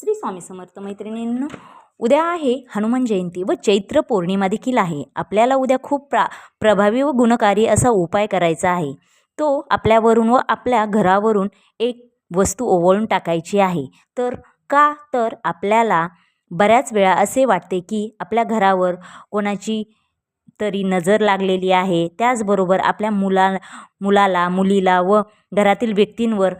श्री स्वामी समर्थ मैत्रिणींनो, उद्या आहे हनुमान जयंती व चैत्र पौर्णिमा देखील आहे. आपल्याला उद्या खूप प्रभावी व गुणकारी असा उपाय करायचा आहे. तो आपल्यावरून व आपल्या घरावरून एक वस्तू ओवाळून टाकायची आहे. तर आपल्याला बऱ्याच वेळा असे वाटते की आपल्या घरावर कोणाची तरी नजर लागलेली आहे. त्याचबरोबर आपल्या मुलाला मुलीला व घरातील व्यक्तींवर,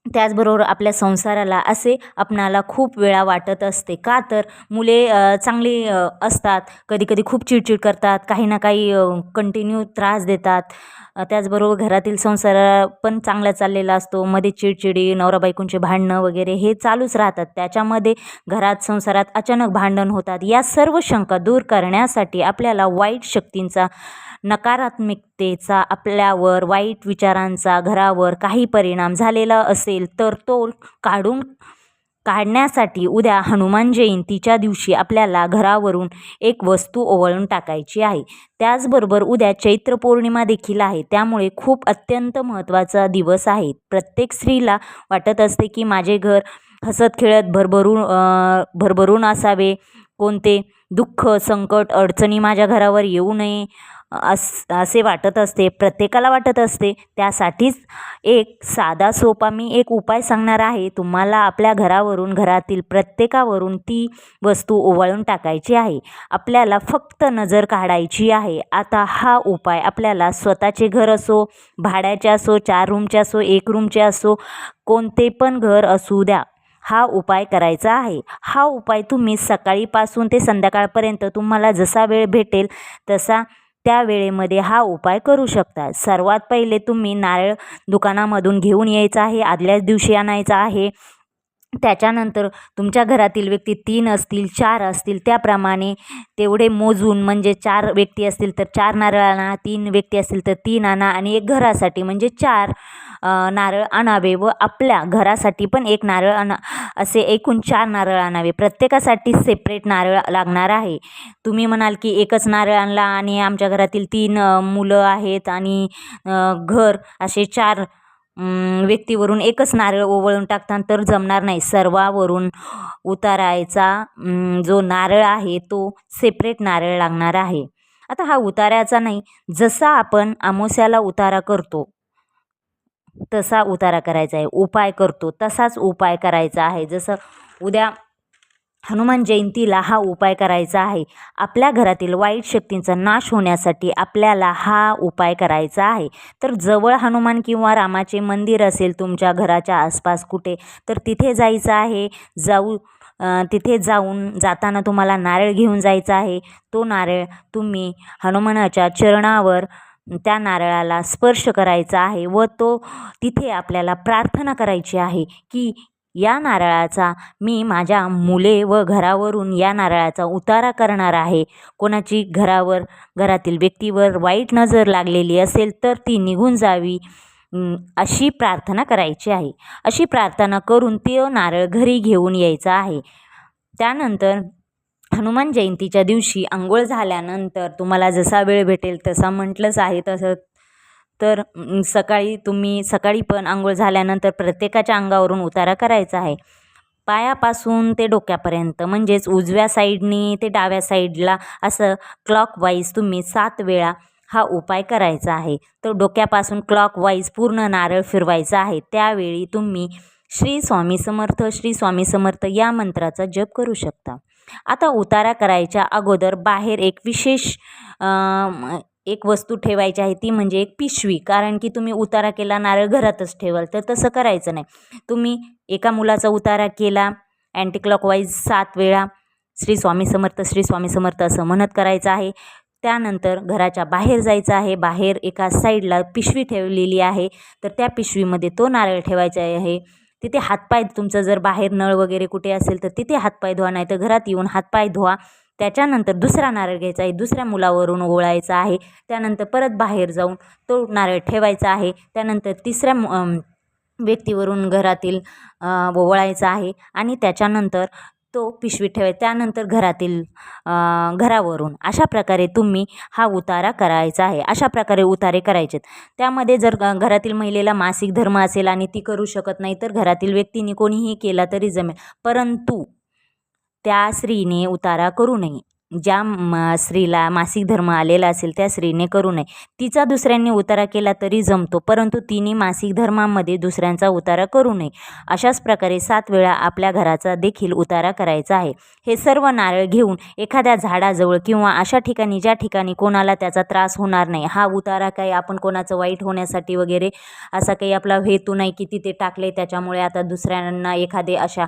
त्याचबरोबर आपल्या संसाराला असे आपणाला खूप वेळा वाटत असते. का तर मुले चांगली असतात, कधीकधी खूप चिडचिड करतात, काही ना काही कंटिन्यू त्रास देतात. त्याचबरोबर घरातील संसार पण चांगला चाललेला असतो, मध्ये चिडचिडी, नवरा बायकोंचे भांडणं वगैरे हे चालूच राहतात. त्याच्यामध्ये घरात संसारात अचानक भांडण होतात. या सर्व शंका दूर करण्यासाठी आपल्याला वाईट शक्तींचा, नकारात्मकतेचा, आपल्यावर वाईट विचारांचा घरावर काही परिणाम झालेला असेल तर तो काढण्यासाठी उद्या हनुमान जयंतीच्या दिवशी आपल्याला घरावरून एक वस्तू ओवाळून टाकायची आहे. त्याचबरोबर उद्या चैत्र पौर्णिमा देखील आहे. त्यामुळे खूप अत्यंत महत्त्वाचा दिवस आहे. प्रत्येक स्त्रीला वाटत असते की माझे घर हसत खेळत भरभरून असावे, कोणते दुःख, संकट, अडचणी माझ्या घरावर येऊ नये असे वाटत असते, प्रत्येकाला वाटत असते. त्यासाठीच एक साधा सोपा मी एक उपाय सांगणार आहे. तुम्हाला आपल्या घरावरून, घरातील प्रत्येकावरून ती वस्तू ओवाळून टाकायची आहे. आपल्याला फक्त नजर काढायची आहे. आता हा उपाय आपल्याला स्वतःचे घर असो, भाड्याचे असो, 4 रूमचे असो, 1 रूमचे असो, कोणते पण घर असू द्या, हा उपाय करायचा आहे. हा उपाय तुम्ही सकाळीपासून ते संध्याकाळपर्यंत तुम्हाला जसा वेळ भेटेल तसा त्या वेळेमध्ये हा उपाय करू शकता. सर्वात पहिले तुम्ही नारळ दुकानामधून घेऊन यायचा आहे, आदल्याच दिवशी आणायचा आहे. त्याच्यानंतर तुमच्या घरातील व्यक्ती 3 असतील, 4 असतील, त्याप्रमाणे तेवढे मोजून, म्हणजे 4 व्यक्ती असतील तर 4 नारळ आणा, 3 व्यक्ती असतील तर 3 आणा आणि एक घरासाठी म्हणजे 4 नारळ आणावे व आपल्या घरासाठी पण 1 नारळ असे एकूण 4 नारळ आणावे. प्रत्येकासाठी सेपरेट नारळ लागणार आहे. तुम्ही म्हणाल की एकच नारळ आणला आणि आमच्या घरातील 3 मुलं आहेत आणि घर असे 4 व्यक्तीवरून एकच नारळ ओवाळून टाकताना तर जमणार नाही. सर्वावरून उतारायचा जो नारळ आहे तो सेपरेट नारळ लागणार आहे. आता हा उतारायचा नाही, जसा आपण अमावास्याला उतारा करतो तसा उतारा करायचा आहे. उपाय करतो तसाच उपाय करायचा आहे. जसं उद्या हनुमान जयंतीला हा उपाय करायचा आहे. आपल्या घरातील वाईट शक्तींचा नाश होण्यासाठी आपल्याला हा उपाय करायचा आहे. तर जवळ हनुमान किंवा रामाचे मंदिर असेल तुमच्या घराच्या आसपास कुठे, तर तिथे जायचं आहे. तिथे जाताना तुम्हाला नारळ घेऊन जायचा आहे. तो नारळ तुम्ही हनुमानाच्या चरणावर त्या नारळाला स्पर्श करायचा आहे व तिथे आपल्याला प्रार्थना करायची आहे की या नारळाचा मी माझ्या मुले व घरावरून या नारळाचा उतारा करणार आहे. कोणाची घरातील व्यक्तीवर वाईट नजर लागलेली असेल तर ती निघून जावी, अशी प्रार्थना करायची आहे. अशी प्रार्थना करून ते नारळ घरी घेऊन यायचा आहे. त्यानंतर हनुमान जयंतीच्या दिवशी आंघोळ झाल्यानंतर तुम्हाला जसा वेळ भेटेल तसा, म्हटलंच आहे तसं, तर सकाळी पण आंघोळ झाल्यानंतर प्रत्येकाच्या अंगावरून उतारा करायचा आहे. पायापासून ते डोक्यापर्यंत, म्हणजेच उजव्या साईडनी ते डाव्या साईडला असं क्लॉकवाईज तुम्ही 7 वेळा हा उपाय करायचा आहे. तर डोक्यापासून क्लॉकवाईज पूर्ण नारळ फिरवायचा आहे. त्यावेळी तुम्ही श्री स्वामी समर्थ, श्री स्वामी समर्थ या मंत्राचा जप करू शकता. आता उतारा करायच्या अगोदर बाहेर एक विशेष एक वस्तू ठेवायची आहे, ती म्हणजे एक पिशवी. कारण की तुम्ही उतारा केला नारळ घरातच ठेवाल, तर तसं करायचं नाही. तुम्ही एका मुलाचा उतारा केला अँटी क्लॉकवाईज 7 वेळा श्री स्वामी समर्थ, श्री स्वामी समर्थ असं म्हणत करायचं आहे. त्यानंतर घराच्या बाहेर जायचं आहे. बाहेर एका साईडला पिशवी ठेवलेली आहे, तर त्या पिशवीमध्ये तो नारळ ठेवायचा आहे. तिथे हातपाय, तुमचं जर बाहेर नळ वगैरे कुठे असेल तर तिथे हातपाय धुवा, नाही तर घरात येऊन हातपाय धुवा. त्याच्यानंतर दुसरा नारळ घ्यायचा आहे, दुसऱ्या मुलावरून ओवाळायचा आहे. त्यानंतर परत बाहेर जाऊन तो नारळ ठेवायचा आहे. त्यानंतर तिसऱ्या व्यक्तीवरून घरातील ओवाळायचा आहे आणि त्याच्यानंतर तो पिशवीत ठेवायचा. त्यानंतर घरावरून अशा प्रकारे तुम्ही हा उतारा करायचा आहे. अशा प्रकारे उतारे करायचे. त्यामध्ये जर घरातील महिलेला मासिक धर्म असेल आणि ती करू शकत नाही तर घरातील व्यक्तीने कोणीही केला तरी जमेल, परंतु त्या स्त्रीने उतारा करू नये. ज्या स्त्रीला मासिक धर्म आलेला असेल त्या स्त्रीने करू नये. तिचा दुसऱ्यांनी उतारा केला तरी जमतो, परंतु तिने मासिक धर्मामध्ये दुसऱ्यांचा उतारा करू नये. अशाच प्रकारे 7 वेळा आपल्या घराचा देखील उतारा करायचा आहे. हे सर्व नारळ घेऊन एखाद्या झाडाजवळ किंवा अशा ठिकाणी ज्या ठिकाणी कोणाला त्याचा त्रास होणार नाही. हा उतारा काही आपण कोणाचं वाईट होण्यासाठी वगैरे असा काही आपला हेतू नाही की तिथे टाकले त्याच्यामुळे आता दुसऱ्यांना एखादे अशा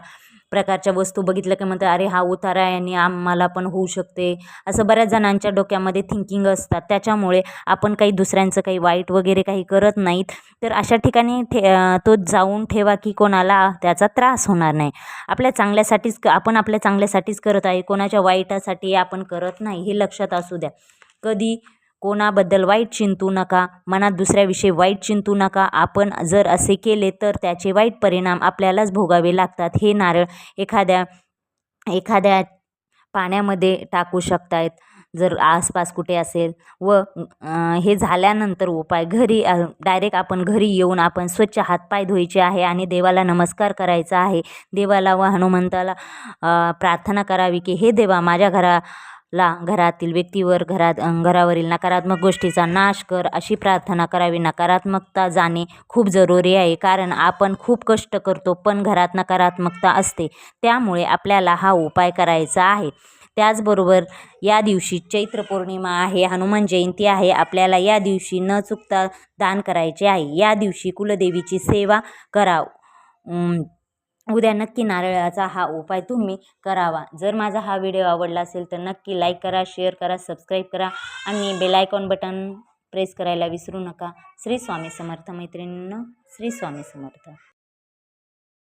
प्रकारच्या वस्तू बघितलं की म्हणतात अरे हा उतारा याने आम्हाला पण होऊ शकते, असं बऱ्याच जणांच्या डोक्यामध्ये थिंकिंग असतात. त्याच्यामुळे आपण काही दुसऱ्यांचं काही वाईट वगैरे काही करत नाहीत. तर अशा ठिकाणी तो जाऊन ठेवा की कोणाला त्याचा त्रास होणार नाही. आपल्या चांगल्यासाठीच करत आहे, कोणाच्या वाईटासाठी आपण करत नाही, हे लक्षात असू द्या. कधी कोणाबद्दल वाईट चिंतू नका, मनात दुसऱ्याविषयी वाईट चिंतू नका. आपण जर असे केले तर त्याचे वाईट परिणाम आपल्यालाच भोगावे लागतात. हे नारळ एखाद्या पाण्यामध्ये टाकू शकतायत जर आसपास कुठे असेल. व हे झाल्यानंतर उपाय डायरेक्ट आपण घरी येऊन आपण स्वच्छ हातपाय धुवायचे आहे आणि देवाला नमस्कार करायचा आहे. देवाला व हनुमंताला प्रार्थना करावी की हे देवा, माझ्या घरातील व्यक्तीवर घरावरील नकारात्मक गोष्टीचा नाश कर, अशी प्रार्थना करावी. नकारात्मकता जाणे खूप जरुरी आहे, कारण आपण खूप कष्ट करतो पण घरात नकारात्मकता असते. त्यामुळे आपल्याला हा उपाय करायचा आहे. त्याचबरोबर या दिवशी चैत्र पौर्णिमा आहे, हनुमान जयंती आहे. आपल्याला या दिवशी न चुकता दान करायचे आहे. या दिवशी कुलदेवीची सेवा करा. उद्या नक्की नारळाचा हा उपाय तुम्ही करावा. जर माझा हा व्हिडिओ आवडला असेल तर नक्की लाईक करा, शेअर करा, सबस्क्राईब करा आणि बेल आयकॉन बटन प्रेस करायला विसरू नका. श्री स्वामी समर्थ मैत्रिणींनो, श्री स्वामी समर्थ.